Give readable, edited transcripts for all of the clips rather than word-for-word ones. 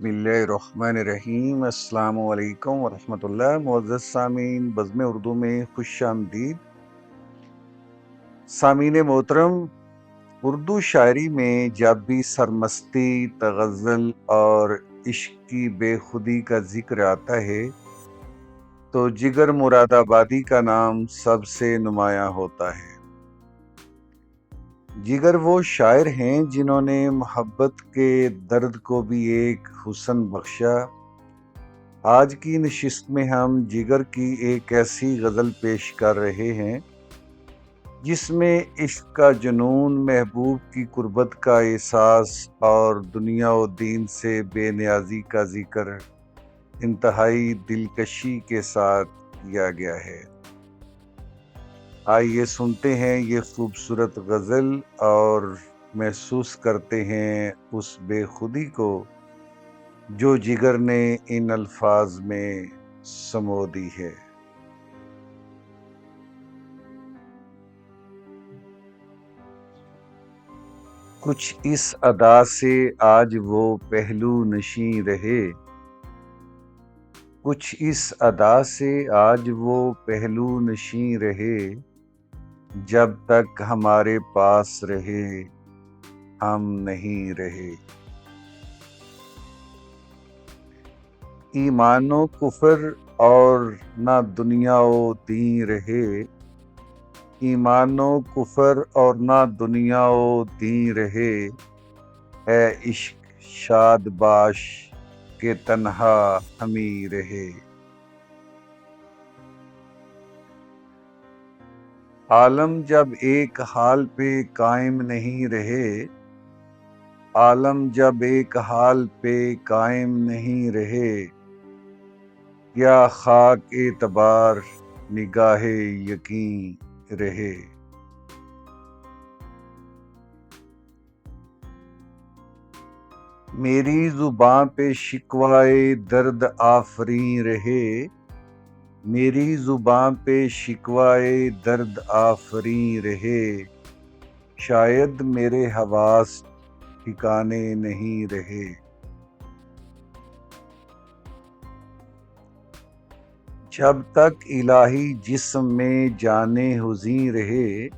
بسم اللہ الرحمن الرحیم۔ السلام علیکم ورحمۃ اللہ۔ معزز سامعین، بزم اردو میں خوش آمدید۔ سامعین محترم، اردو شاعری میں جب بھی سرمستی، تغزل اور عشق کی بے خودی کا ذکر آتا ہے تو جگر مراد آبادی کا نام سب سے نمایاں ہوتا ہے۔ جگر وہ شاعر ہیں جنہوں نے محبت کے درد کو بھی ایک حسن بخشا۔ آج کی نشست میں ہم جگر کی ایک ایسی غزل پیش کر رہے ہیں جس میں عشق کا جنون، محبوب کی قربت کا احساس اور دنیا و دین سے بے نیازی کا ذکر انتہائی دلکشی کے ساتھ کیا گیا ہے۔ آئیے سنتے ہیں یہ خوبصورت غزل اور محسوس کرتے ہیں اس بے خودی کو جو جگر نے ان الفاظ میں سمو دی ہے۔ کچھ اس ادا سے آج وہ پہلو نشیں رہے، کچھ اس ادا سے آج وہ پہلو نشیں رہے، جب تک ہمارے پاس رہے ہم نہیں رہے۔ ایمان و کفر اور نہ دنیا و دین رہے، ایمان و کفر اور نہ دنیا و دین رہے، اے عشق شاد باش کہ تنہا ہمیں رہے۔ عالم جب ایک حال پہ قائم نہیں رہے، عالم جب ایک حال پہ قائم نہیں رہے، کیا خاک اعتبار نگاہ یقین رہے۔ میری زباں پہ شکوائے درد آفریں رہے، میری زباں پہ شکوائے درد آفریں رہے، شاید میرے حواس ٹھکانے نہیں رہے۔ جب تک الہی جسم میں جانے حزیں رہے،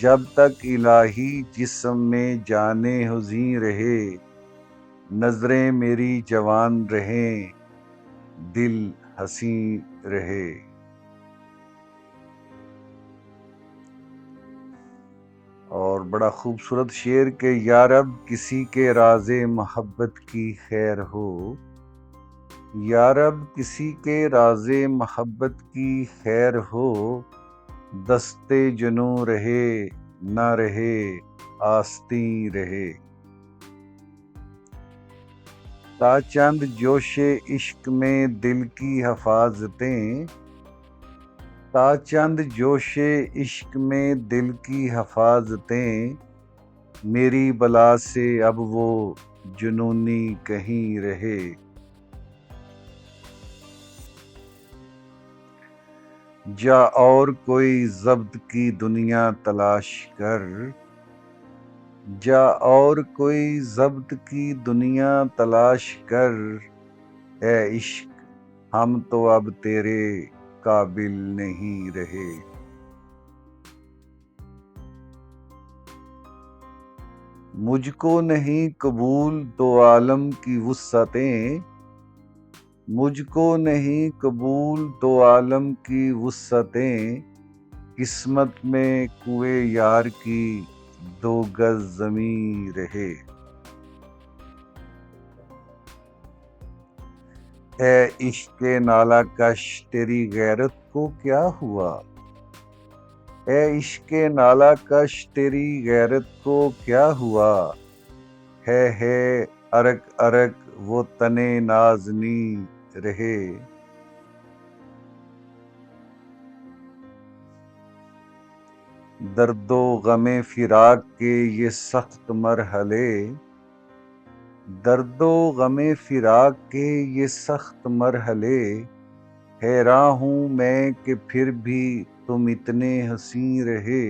جب تک الہی جسم میں جانے حزیں رہے، نظریں میری جوان رہیں دل حسین رہے۔ اور بڑا خوبصورت شعر کہ یا رب کسی کے راز محبت کی خیر ہو، یا رب کسی کے راز محبت کی خیر ہو، دستے جنوں رہے نہ رہے آستین رہے۔ تا چند جوش عشق میں دل کی حفاظتیں، تا چند جوش عشق میں دل کی حفاظتیں، میری بلا سے اب وہ جنونی کہیں رہے۔ جا اور کوئی ضبط کی دنیا تلاش کر، جا اور کوئی ضبط کی دنیا تلاش کر، اے عشق ہم تو اب تیرے قابل نہیں رہے۔ مجھ کو نہیں قبول دو عالم کی وسعتیں، مجھ کو نہیں قبول دو عالم کی وسعتیں، قسمت میں کوئے یار کی دو گز زمیں رہے۔ اے عشق نالا کش تیری غیرت کو کیا ہوا، اے عشق نالا کش تیری غیرت کو کیا ہوا، ہے ارک ارک وہ تنے نازنیں رہے۔ درد و غم فراق کے یہ سخت مرحلے، درد و غم فراق کے یہ سخت مرحلے، حیراں ہوں میں کہ پھر بھی تم اتنے حسین رہے۔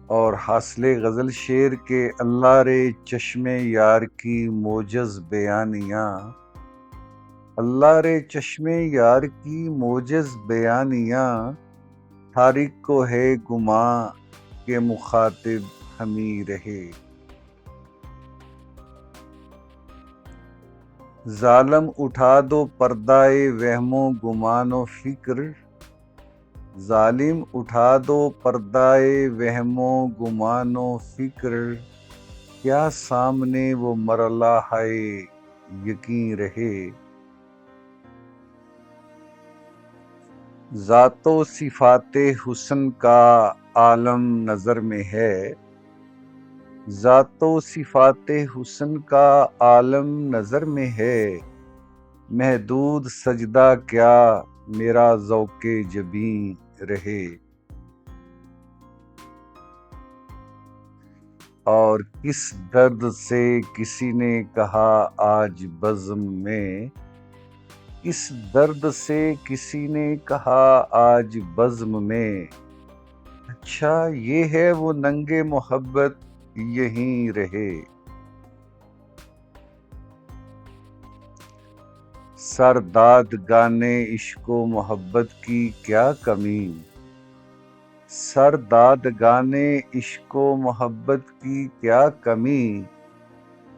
اور حاصل غزل شعر کے اللہ رے چشم یار کی موجز بیانیاں، اللہ رے چشم یار کی موجز بیانیاں، تاریخ کو ہے گماں کہ مخاطب ہمیں رہے۔ ظالم اٹھا دو پردائے وہم و گمان و فکر، ظالم اٹھا دو پردائے وہم و گمان و فکر، کیا سامنے وہ مرحلہ ہے یقین رہے۔ ذات و صفات حسن کا عالم نظر میں ہے، ذات و صفات حسن کا عالم نظر میں ہے، محدود سجدہ کیا میرا ذوق جبیں رہے۔ اور کس درد سے کسی نے کہا آج بزم میں، کس درد سے کسی نے کہا آج بزم میں، اچھا یہ ہے وہ ننگ محبت یہیں رہے۔ سرداد گانے عشق و محبت کی کیا کمی، سرداد گانے عشق و محبت کی کیا کمی،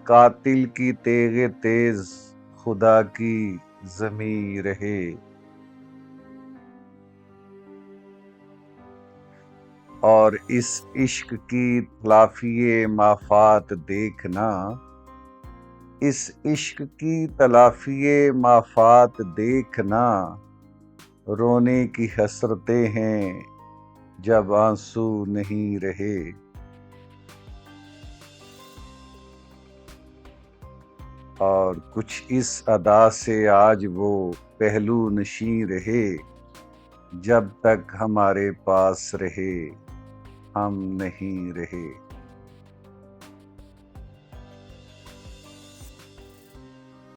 قاتل کی تیغ تیز خدا کی زمیں رہے۔ اور اس عشق کی تلافی مافات دیکھنا، اس عشق کی تلافی مافات دیکھنا، رونے کی حسرتیں ہیں جب آنسو نہیں رہے۔ اور کچھ اس ادا سے آج وہ پہلو نشیں رہے، جب تک ہمارے پاس رہے ہم نہیں رہے۔